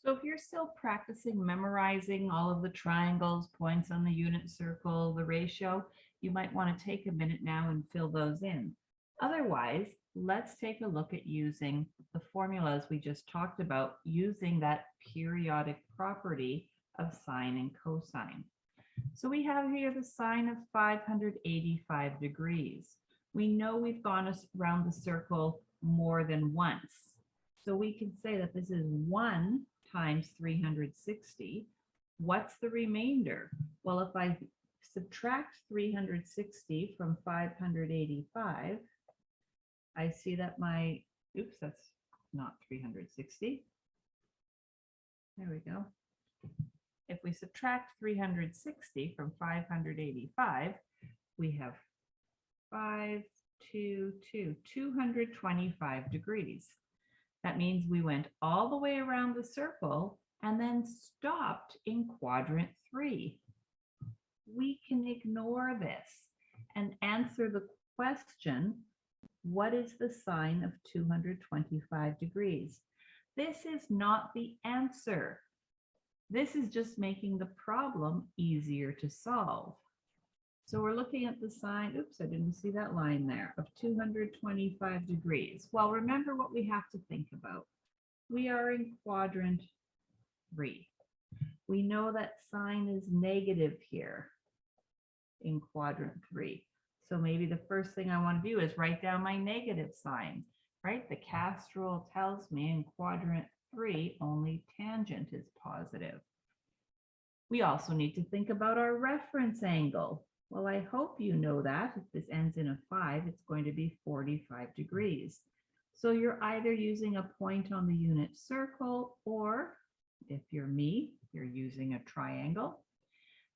So if you're still practicing memorizing all of the triangles, points on the unit circle, the ratio, you might want to take a minute now and fill those in. Otherwise, let's take a look at using the formulas we just talked about, using that periodic property of sine and cosine. So we have here the sine of 585 degrees. We know we've gone around the circle more than once. So we can say that this is 1 times 360. What's the remainder? Well, if I subtract 360 from 585, I see that my, oops, that's not 360. There we go. If we subtract 360 from 585, we have 225 degrees. That means we went all the way around the circle and then stopped in quadrant 3. We can ignore this and answer the question, what is the sine of 225 degrees? This is not the answer. This is just making the problem easier to solve. So we're looking at the sine, oops, I didn't see that line there, of 225 degrees. Well, remember what we have to think about. We are in quadrant 3. We know that sine is negative here in quadrant 3. So maybe the first thing I want to do is write down my negative sign, right? The CAST rule tells me in quadrant 3, only tangent is positive. We also need to think about our reference angle. Well, I hope you know that if this ends in a 5, it's going to be 45 degrees. So you're either using a point on the unit circle, or if you're me, you're using a triangle.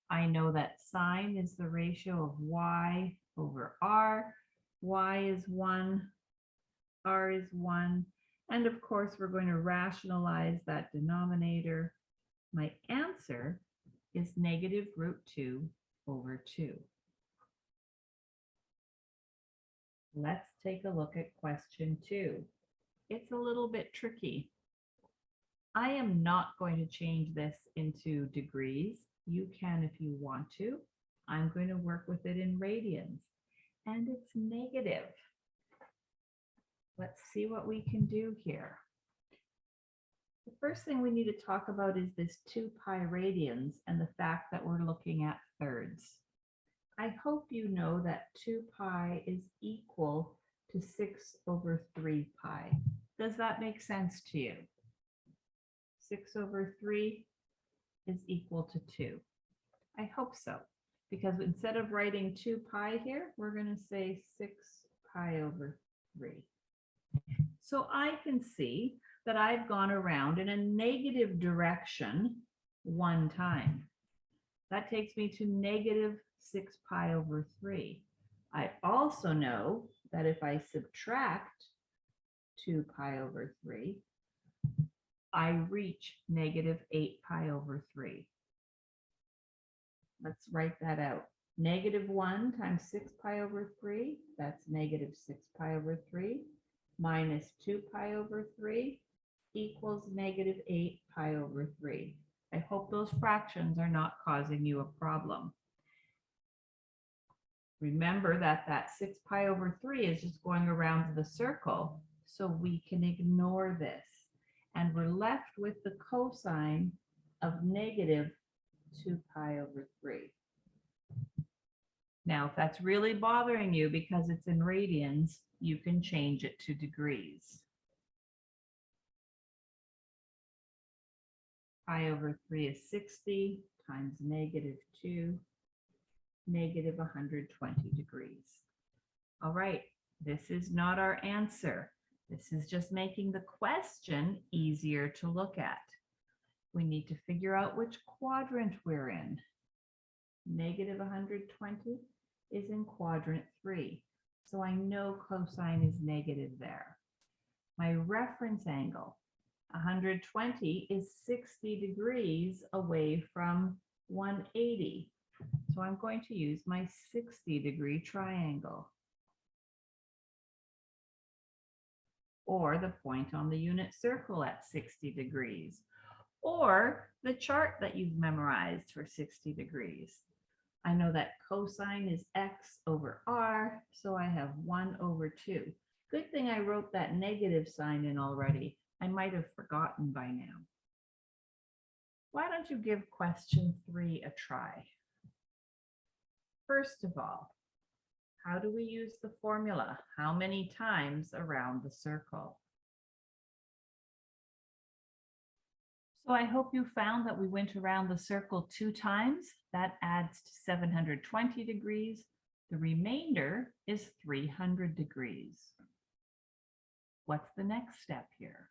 I know that sine is the ratio of y over r. Y is 1, r is 1. And of course, we're going to rationalize that denominator. My answer is negative root 2 over 2. Let's take a look at question 2. It's a little bit tricky. I am not going to change this into degrees. You can if you want to. I'm going to work with it in radians, and it's negative. Let's see what we can do here. The first thing we need to talk about is this 2 pi radians and the fact that we're looking at thirds. I hope you know that 2 pi is equal to 6 over 3 pi. Does that make sense to you? 6 over 3 is equal to 2. I hope so, because instead of writing 2 pi here, we're going to say 6 pi over 3. So I can see that I've gone around in a negative direction 1 time. That takes me to negative 6 pi over 3. I also know that if I subtract 2 pi over 3, I reach negative 8 pi over 3. Let's write that out. Negative 1 times 6 pi over 3, that's negative 6 pi over 3, minus 2 pi over 3 equals negative 8 pi over 3. I hope those fractions are not causing you a problem. Remember that that 6 pi over 3 is just going around the circle, so we can ignore this. And we're left with the cosine of negative 2 pi over 3. Now, if that's really bothering you because it's in radians, you can change it to degrees. Pi over 3 is 60 times negative 2, negative 120 degrees. All right, this is not our answer. This is just making the question easier to look at. We need to figure out which quadrant we're in. Negative 120 is in quadrant 3. So I know cosine is negative there. My reference angle, 120, is 60 degrees away from 180. So I'm going to use my 60-degree triangle, or the point on the unit circle at 60 degrees, or the chart that you've memorized for 60 degrees. I know that cosine is x over r, so I have 1 over 2. Good thing I wrote that negative sign in already. I might have forgotten by now. Why don't you give question 3 a try? First of all, how do we use the formula? How many times around the circle? So I hope you found that we went around the circle 2 times. That adds to 720 degrees. The remainder is 300 degrees. What's the next step here?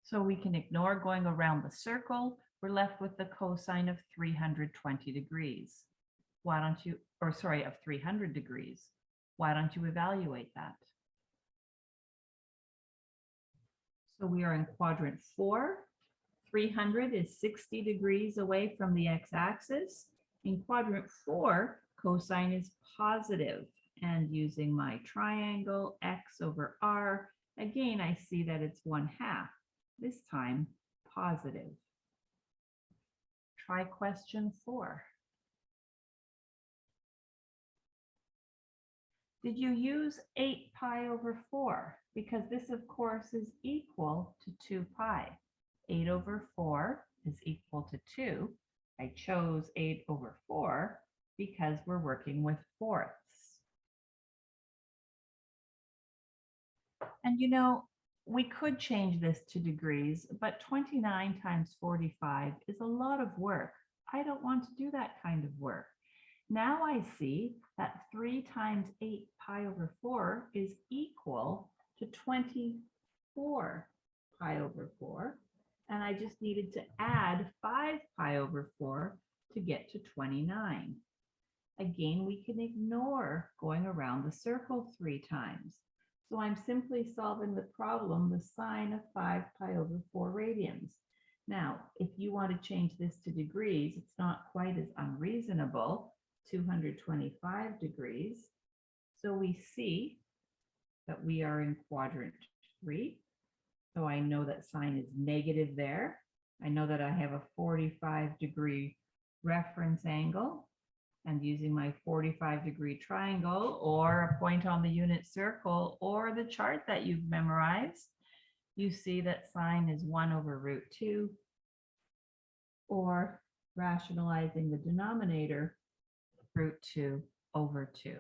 So we can ignore going around the circle. We're left with the cosine of 320 degrees. Why don't you, or sorry, of 300 degrees. Why don't you evaluate that? So we are in quadrant 4. 300 is 60 degrees away from the x-axis. In quadrant 4, cosine is positive. And using my triangle, x over r, again, I see that it's 1/2. This time, positive. Try question 4. Did you use 8 pi over 4? Because this, of course, is equal to 2 pi. 8 over 4 is equal to 2. I chose 8 over 4 because we're working with fourths. And you know, we could change this to degrees, but 29 times 45 is a lot of work. I don't want to do that kind of work. Now I see that 3 times 8 pi over 4 is equal to 24 pi over 4. And I just needed to add 5 pi over 4 to get to 29. Again, we can ignore going around the circle 3 times. So I'm simply solving the problem, the sine of 5 pi over 4 radians. Now, if you want to change this to degrees, it's not quite as unreasonable, 225 degrees. So we see that we are in quadrant 3. So I know that sine is negative there. I know that I have a 45-degree reference angle. And using my 45-degree triangle or a point on the unit circle or the chart that you've memorized, you see that sine is 1 over root 2, or rationalizing the denominator, root 2 over 2.